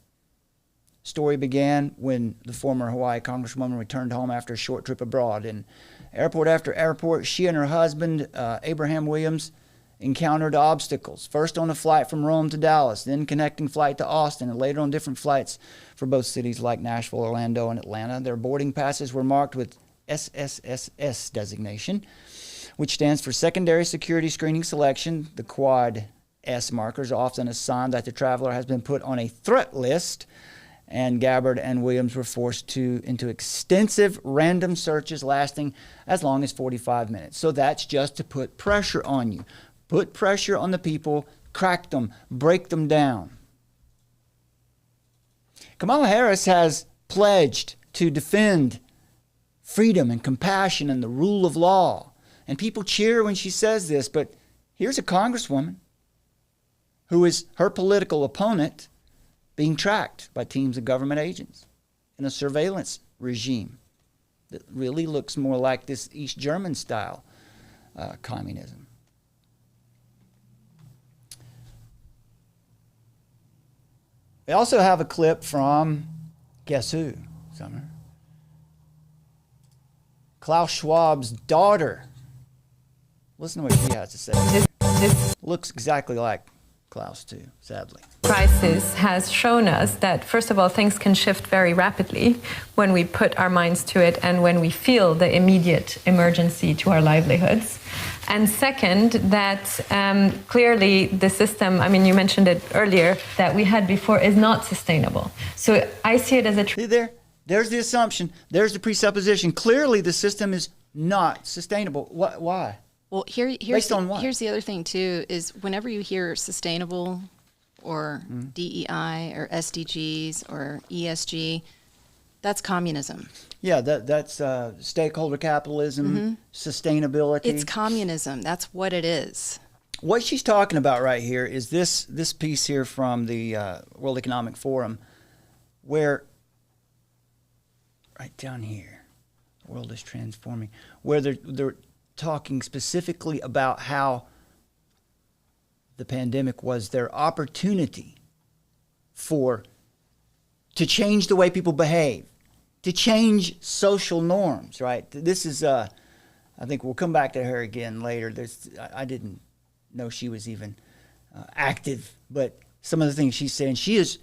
Story began when the former Hawaii Congresswoman returned home after a short trip abroad. In airport after airport, she and her husband, Abraham Williams, encountered obstacles. First on a flight from Rome to Dallas, then connecting flight to Austin, and later on different flights for both cities like Nashville, Orlando, and Atlanta. Their boarding passes were marked with SSSS designation, which stands for Secondary Security Screening Selection. The quad S markers are often a sign that the traveler has been put on a threat list, and Gabbard and Williams were forced into extensive random searches lasting as long as 45 minutes. So that's just to put pressure on you. Put pressure on the people, crack them, break them down. Kamala Harris has pledged to defend freedom and compassion and the rule of law. And people cheer when she says this, but here's a congresswoman who is her political opponent being tracked by teams of government agents in a surveillance regime that really looks more like this East German style communism. We also have a clip from, guess who, Summer? Klaus Schwab's daughter. Listen to what she has to say. Looks exactly like Klaus too, sadly. Crisis has shown us that, first of all, things can shift very rapidly when we put our minds to it and when we feel the immediate emergency to our livelihoods. And second, that clearly the system, I mean, you mentioned it earlier, that we had before is not sustainable. So I see it as a... See there? There's the assumption. There's the presupposition. Clearly the system is not sustainable. Why? Well, Based on what? Here's the other thing, too, is whenever you hear sustainable or DEI or SDGs or ESG, that's communism. Yeah, that's stakeholder capitalism, sustainability. It's communism. That's what it is. What she's talking about right here is this piece here from the World Economic Forum, where right down here, the world is transforming, where they're talking specifically about how the pandemic was their opportunity to change the way people behave, to change social norms, right? This is, I think we'll come back to her again later. I didn't know she was even active, but some of the things she's saying, she's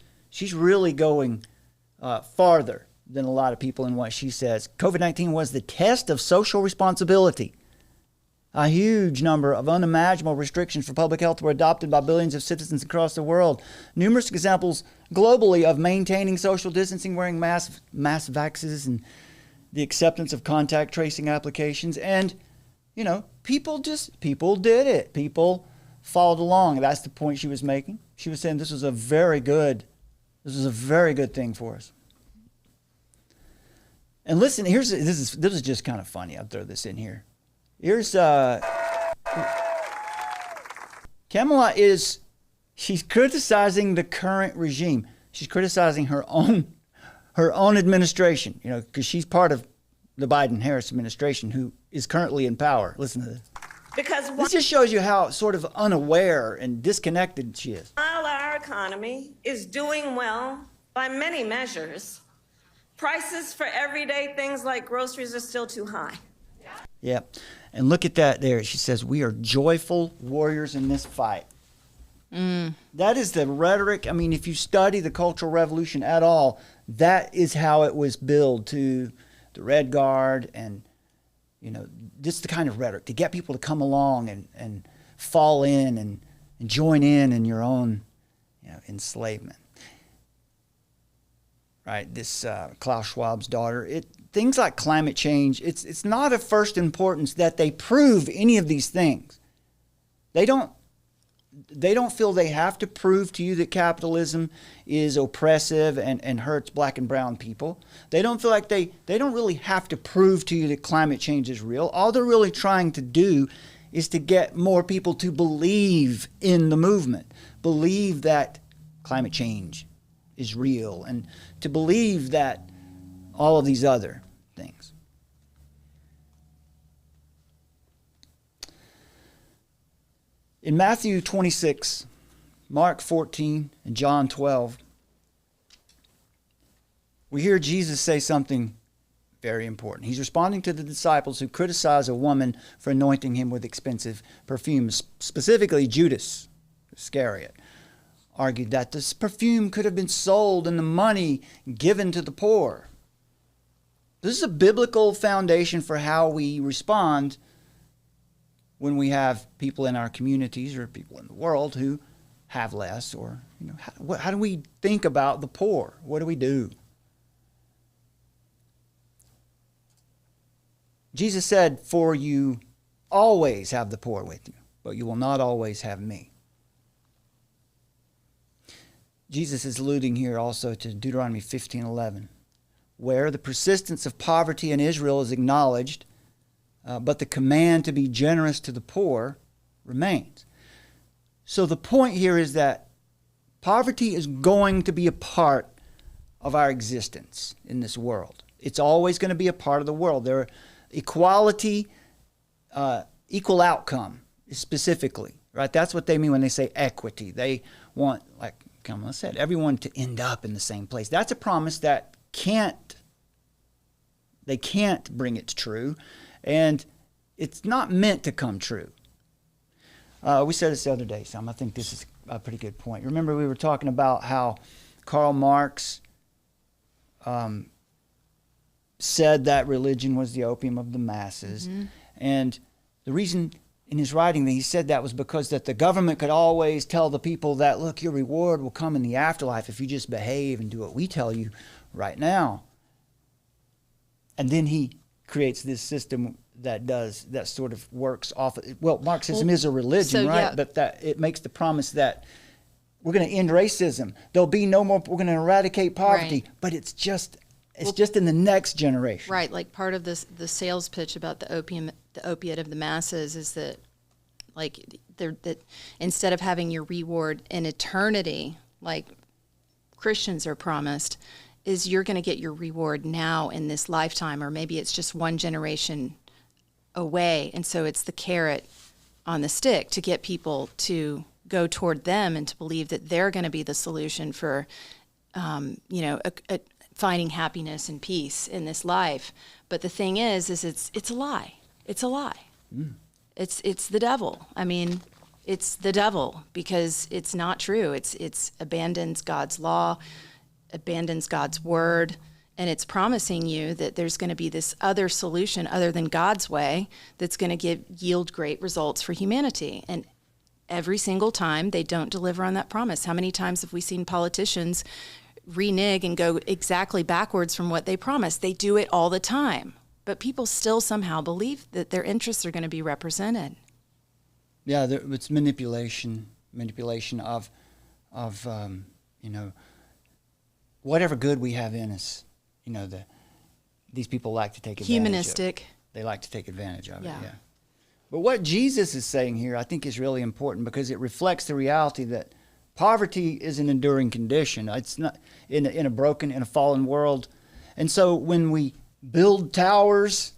really going farther than a lot of people in what she says. COVID-19 was the test of social responsibility. A huge number of unimaginable restrictions for public health were adopted by billions of citizens across the world. Numerous examples globally of maintaining social distancing, wearing mass vaxes, and the acceptance of contact tracing applications. And, you know, people did it. People followed along. That's the point she was making. She was saying this was a very good thing for us. And listen, this is just kind of funny. I'll throw this in here. Here's Kamala she's criticizing the current regime. She's criticizing her own administration, you know, because she's part of the Biden-Harris administration who is currently in power. Listen to this. Because this just shows you how sort of unaware and disconnected she is. While our economy is doing well by many measures, prices for everyday things like groceries are still too high. Yeah. And look at that there. She says, we are joyful warriors in this fight. That is the rhetoric. I mean, if you study the Cultural Revolution at all, that is how it was billed to the Red Guard and, you know, just the kind of rhetoric to get people to come along and fall in and join in your own, you know, enslavement. Right? This Klaus Schwab's daughter, things like climate change, it's not of first importance that they prove any of these things. They don't feel they have to prove to you that capitalism is oppressive and hurts black and brown people. They don't feel like they don't really have to prove to you that climate change is real. All they're really trying to do is to get more people to believe in the movement, believe that climate change is real, and to believe that all of these other things. In Matthew 26, Mark 14, and John 12, we hear Jesus say something very important. He's responding to the disciples who criticize a woman for anointing him with expensive perfumes. Specifically, Judas Iscariot argued that this perfume could have been sold and the money given to the poor. This is a biblical foundation for how we respond when we have people in our communities or people in the world who have less, or, you know, how do we think about the poor? What do we do? Jesus said, "For you always have the poor with you, but you will not always have me." Jesus is alluding here also to Deuteronomy 15:11, where the persistence of poverty in Israel is acknowledged, but the command to be generous to the poor remains. So the point here is that poverty is going to be a part of our existence in this world. It's always going to be a part of the world. There are equality, equal outcome specifically, right? That's what they mean when they say equity. They want, like Kamala said, everyone to end up in the same place. That's a promise that they can't bring it true, and it's not meant to come true. We said this the other day, Sam. I think this is a pretty good point. Remember, we were talking about how Karl Marx said that religion was the opium of the masses, and the reason in his writing that he said that was because that the government could always tell the people that, look, your reward will come in the afterlife if you just behave and do what we tell you right now. And then he creates this system that sort of works off. Well, Marxism is a religion, right? Yeah. But that it makes the promise that we're going to end racism. There'll be no more. We're going to eradicate poverty. Right. But it's just in the next generation. Right. Like part of this, the sales pitch about the opiate of the masses is that, like, that instead of having your reward in eternity, like Christians are promised, is you're going to get your reward now in this lifetime, or maybe it's just one generation away. And so it's the carrot on the stick to get people to go toward them and to believe that they're going to be the solution for, finding happiness and peace in this life. But the thing is it's a lie. It's a lie. Mm. It's the devil. I mean, it's the devil because it's not true. It's abandons God's law, abandons God's word, and it's promising you that there's going to be this other solution other than God's way that's going to yield great results for humanity. And every single time they don't deliver on that promise. How many times have we seen politicians renege and go exactly backwards from what they promised? They do it all the time. But people still somehow believe that their interests are going to be represented. Yeah, it's manipulation of whatever good we have in us. These people like to take advantage Humanistic. of it. They like to take advantage of it, yeah. But what Jesus is saying here, I think, is really important because it reflects the reality that poverty is an enduring condition. It's not in a fallen world. And so when we build towers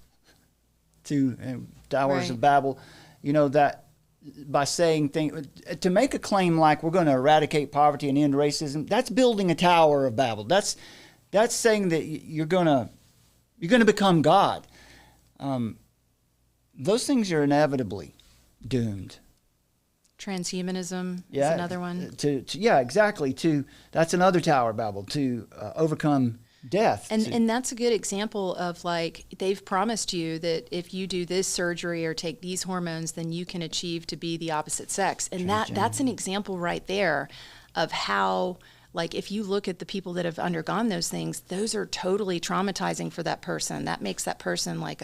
Right. of Babel, that by saying things, to make a claim like we're going to eradicate poverty and end racism, that's building a tower of Babel. That's saying that you're going to become God. Those things are inevitably doomed. Transhumanism is another one. Exactly. That's another Tower of Babel, to overcome death. And that's a good example of, like, they've promised you that if you do this surgery or take these hormones, then you can achieve to be the opposite sex. And that's an example right there of how, like, if you look at the people that have undergone those things, those are totally traumatizing for that person. That makes that person like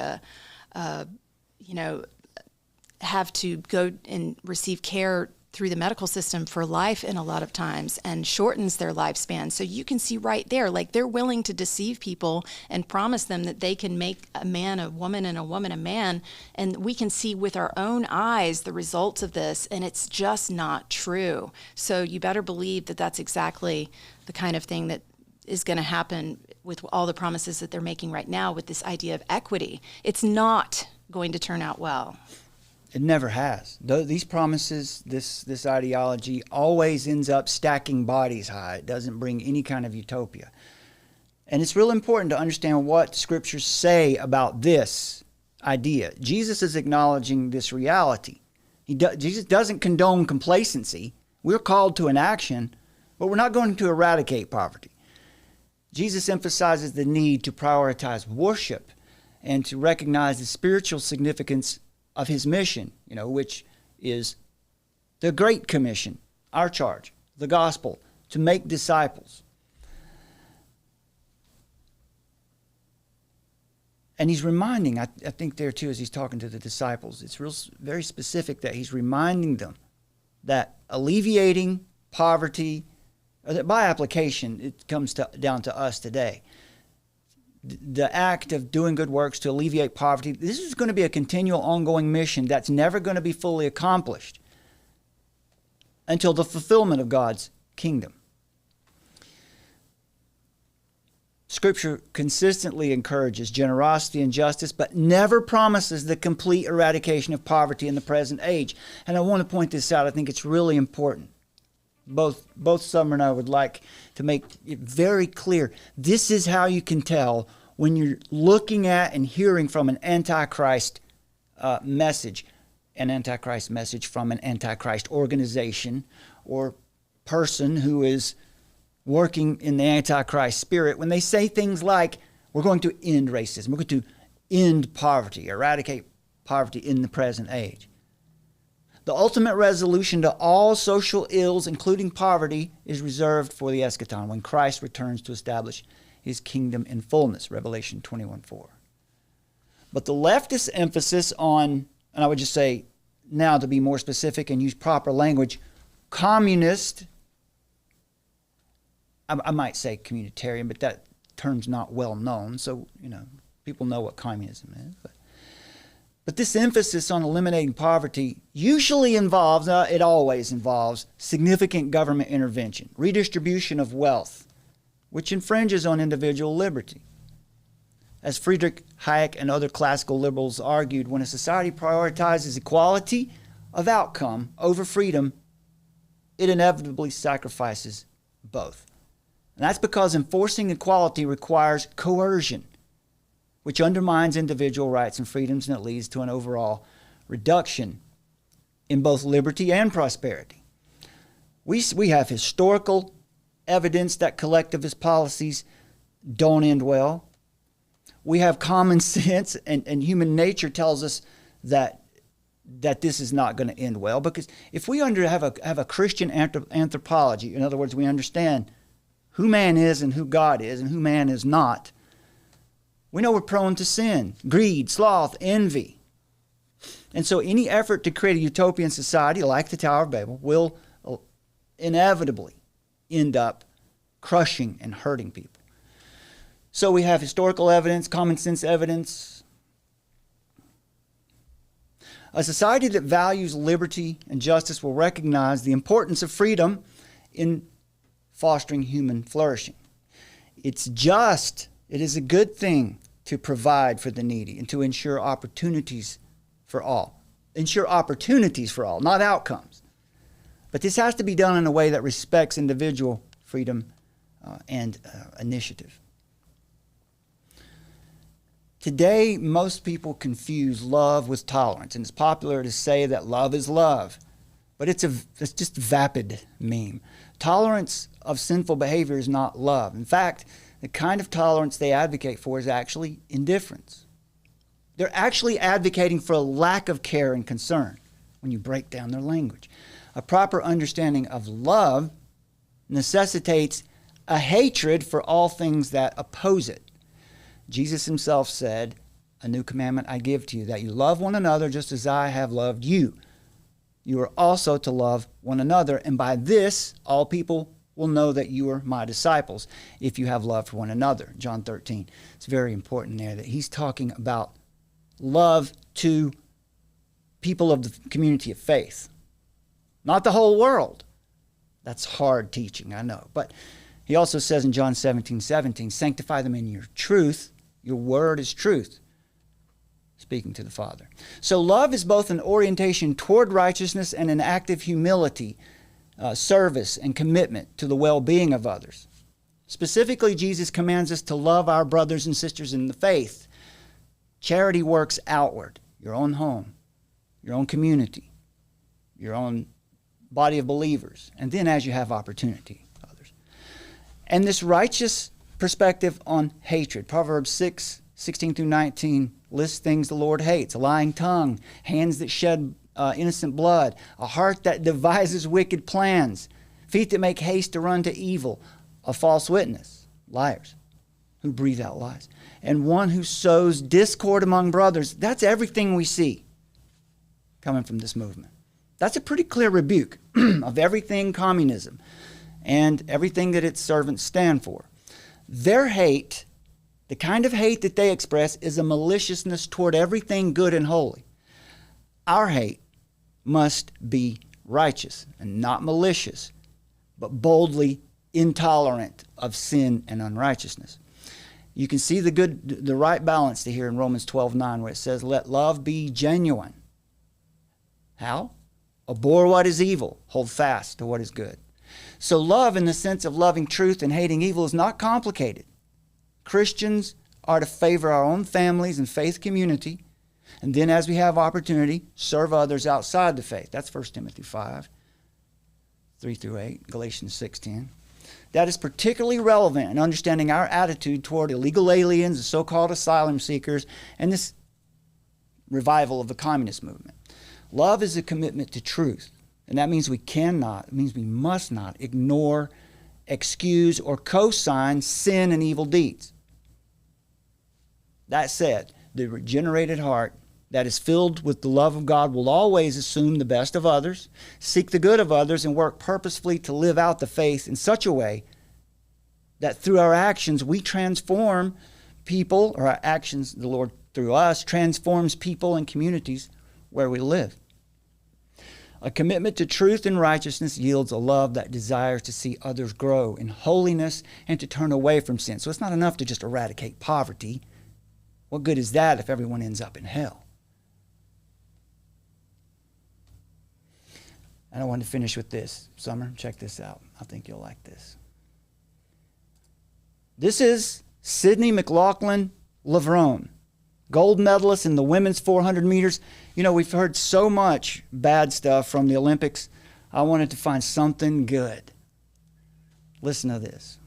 have to go and receive care through the medical system for life in a lot of times, and shortens their lifespan. So you can see right there, like, they're willing to deceive people and promise them that they can make a man a woman and a woman a man. And we can see with our own eyes the results of this, and it's just not true. So you better believe that that's exactly the kind of thing that is going to happen with all the promises that they're making right now with this idea of equity. It's not going to turn out well. It never has. These promises, this ideology always ends up stacking bodies high. It doesn't bring any kind of utopia. And it's real important to understand what scriptures say about this idea. Jesus is acknowledging this reality. Jesus doesn't condone complacency. We're called to an action, but we're not going to eradicate poverty. Jesus emphasizes the need to prioritize worship and to recognize the spiritual significance of his mission, which is the Great Commission, our charge, the gospel, to make disciples. And he's reminding, I think there too, as he's talking to the disciples, it's very specific that he's reminding them that alleviating poverty, by application, it comes down to us today. The act of doing good works to alleviate poverty, this is going to be a continual, ongoing mission that's never going to be fully accomplished until the fulfillment of God's kingdom. Scripture consistently encourages generosity and justice, but never promises the complete eradication of poverty in the present age. And I want to point this out. I think it's really important. Both Summer and I would like to make it very clear. This is how you can tell when you're looking at and hearing from an Antichrist message, an Antichrist message from an Antichrist organization or person who is working in the Antichrist spirit. When they say things like, we're going to end racism, we're going to end poverty, eradicate poverty in the present age. The ultimate resolution to all social ills, including poverty, is reserved for the eschaton, when Christ returns to establish his kingdom in fullness, Revelation 21:4. But the leftist emphasis on, and I would just say now to be more specific and use proper language, communist, I might say communitarian, but that term's not well known, so people know what communism is. But this emphasis on eliminating poverty usually involves, it always involves, significant government intervention, redistribution of wealth, which infringes on individual liberty. As Friedrich Hayek and other classical liberals argued, when a society prioritizes equality of outcome over freedom, it inevitably sacrifices both. And that's because enforcing equality requires coercion, which undermines individual rights and freedoms, and it leads to an overall reduction in both liberty and prosperity. We have historical evidence that collectivist policies don't end well. We have common sense, and human nature tells us that this is not going to end well, because if we have a Christian anthropology, in other words, we understand who man is and who God is and who man is not, we know we're prone to sin, greed, sloth, envy. And so any effort to create a utopian society like the Tower of Babel will inevitably end up crushing and hurting people. So we have historical evidence, common sense evidence. A society that values liberty and justice will recognize the importance of freedom in fostering human flourishing. It is a good thing to provide for the needy and to ensure opportunities for all. Ensure opportunities for all, not outcomes. But this has to be done in a way that respects individual freedom and initiative. Today, most people confuse love with tolerance, and it's popular to say that love is love, but it's just a vapid meme. Tolerance of sinful behavior is not love. In fact, the kind of tolerance they advocate for is actually indifference. They're actually advocating for a lack of care and concern when you break down their language. A proper understanding of love necessitates a hatred for all things that oppose it. Jesus himself said, "A new commandment I give to you, that you love one another just as I have loved you. You are also to love one another, and by this all people will know that you are my disciples, if you have love for one another." John 13. It's very important there that he's talking about love to people of the community of faith, not the whole world. That's hard teaching, I know. But he also says in John 17:17, "Sanctify them in your truth. Your word is truth," speaking to the Father. So love is both an orientation toward righteousness and an active humility, service, and commitment to the well-being of others. Specifically, Jesus commands us to love our brothers and sisters in the faith. Charity works outward, your own home, your own community, your own body of believers, and then as you have opportunity, others. And this righteous perspective on hatred, Proverbs 6:16-19, lists things the Lord hates: a lying tongue, hands that shed innocent blood, a heart that devises wicked plans, feet that make haste to run to evil, a false witness, liars who breathe out lies, and one who sows discord among brothers. That's everything we see coming from this movement. That's a pretty clear rebuke of everything communism and everything that its servants stand for. Their hate, the kind of hate that they express, is a maliciousness toward everything good and holy. Our hate must be righteous and not malicious, but boldly intolerant of sin and unrighteousness. You can see the right balance here in Romans 12:9, where it says, "Let love be genuine." How? Abhor what is evil, hold fast to what is good. So love, in the sense of loving truth and hating evil, is not complicated. Christians are to favor our own families and faith community, and then as we have opportunity, serve others outside the faith. That's 1 Timothy 5:3-8, Galatians 6:10. That is particularly relevant in understanding our attitude toward illegal aliens, the so-called asylum seekers, and this revival of the communist movement. Love is a commitment to truth. And that means we must not ignore, excuse, or co-sign sin and evil deeds. That said, the regenerated heart that is filled with the love of God will always assume the best of others, seek the good of others, and work purposefully to live out the faith in such a way that through our actions we transform people, or our actions, the Lord through us, transforms people and communities where we live. A commitment to truth and righteousness yields a love that desires to see others grow in holiness and to turn away from sin. So it's not enough to just eradicate poverty. What good is that if everyone ends up in hell? And I want to finish with this. Summer, check this out. I think you'll like this. This is Sydney McLaughlin-Levrone, gold medalist in the women's 400 meters. You know, we've heard so much bad stuff from the Olympics. I wanted to find something good. Listen to this.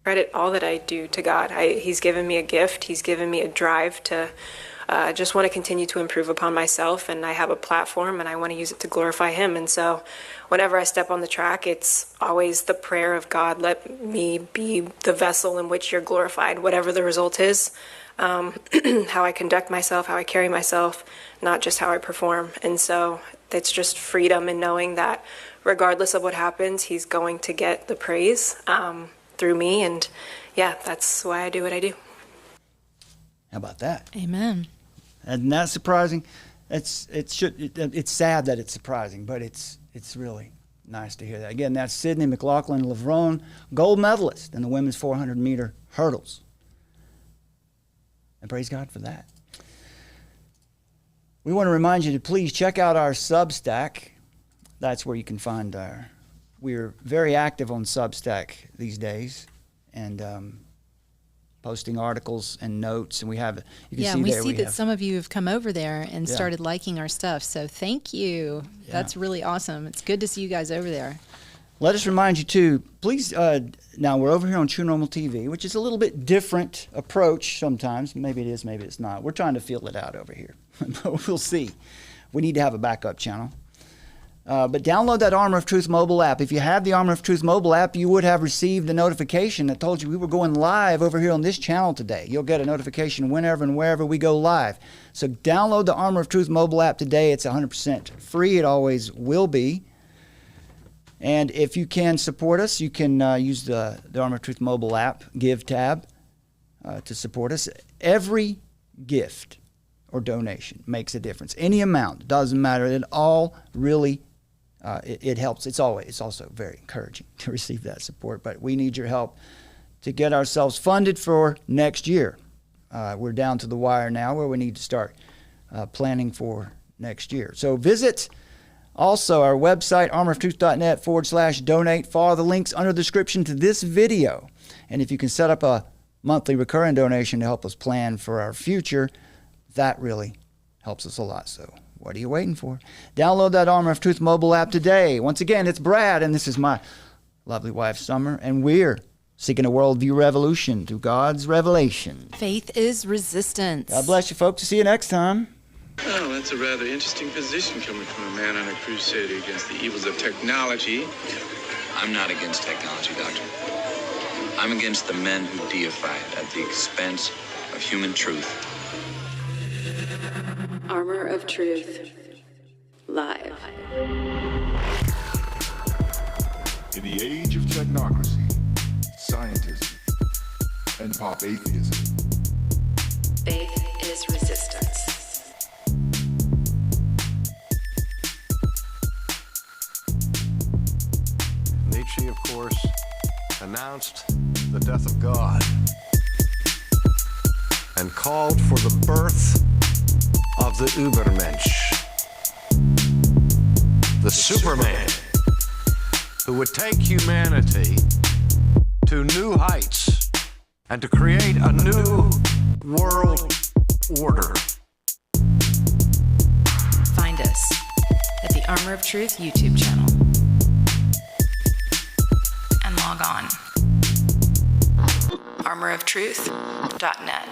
Credit all that I do to God. He's given me a gift. He's given me a drive to just want to continue to improve upon myself, and I have a platform and I want to use it to glorify Him. And so whenever I step on the track, it's always the prayer of God, let me be the vessel in which you're glorified, whatever the result is, how I conduct myself, how I carry myself, not just how I perform. And so it's just freedom in knowing that regardless of what happens, He's going to get the praise through me. And yeah, that's why I do what I do. How about that? Amen. Isn't that surprising? It's sad that it's surprising, but it's really nice to hear that. Again, that's Sydney McLaughlin-Levrone, gold medalist in the women's 400 meter hurdles. And praise God for that. We want to remind you to please check out our Substack. That's where you can find we're very active on Substack these days, and posting articles and notes, and we have, you can see and we there, see that some of you have come over there and Yeah. started liking our stuff. So thank you. Yeah. That's really awesome. It's good to see you guys over there. Let us remind you too, please, now we're over here on TrueNormalTV, which is a little bit different approach sometimes. Maybe it is, maybe it's not. We're trying to feel it out over here, but we'll see. We need to have a backup channel. But download that Armor of Truth mobile app. If you have the Armor of Truth mobile app, you would have received a notification that told you we were going live over here on this channel today. You'll get a notification whenever and wherever we go live. So download the Armor of Truth mobile app today. It's 100% free. It always will be. And if you can support us, you can use the Armor of Truth mobile app, Give tab, to support us. Every gift or donation makes a difference. Any amount, doesn't matter. It all really it helps. It's also very encouraging to receive that support. But we need your help to get ourselves funded for next year. We're down to the wire now where we need to start planning for next year. So visit also our website, armoroftruth.net/donate. Follow the links under the description to this video. And if you can set up a monthly recurring donation to help us plan for our future, that really helps us a lot. So what are you waiting for? Download that Armor of Truth mobile app today. Once again, it's Brad, and this is my lovely wife, Summer, and we're seeking a worldview revolution through God's revelation. Faith is resistance. God bless you, folks. See you next time. Well, that's a rather interesting position coming from a man on a crusade against the evils of technology. I'm not against technology, Doctor. I'm against the men who deify it at the expense of human truth. Armor of Truth, live. In the age of technocracy, scientism, and pop atheism, Faith is resistance. Nietzsche, of course, announced the death of God and called for the birth of the Übermensch, the Superman, who would take humanity to new heights and to create a new world order. Find us at the Armor of Truth YouTube channel and log on armoroftruth.net.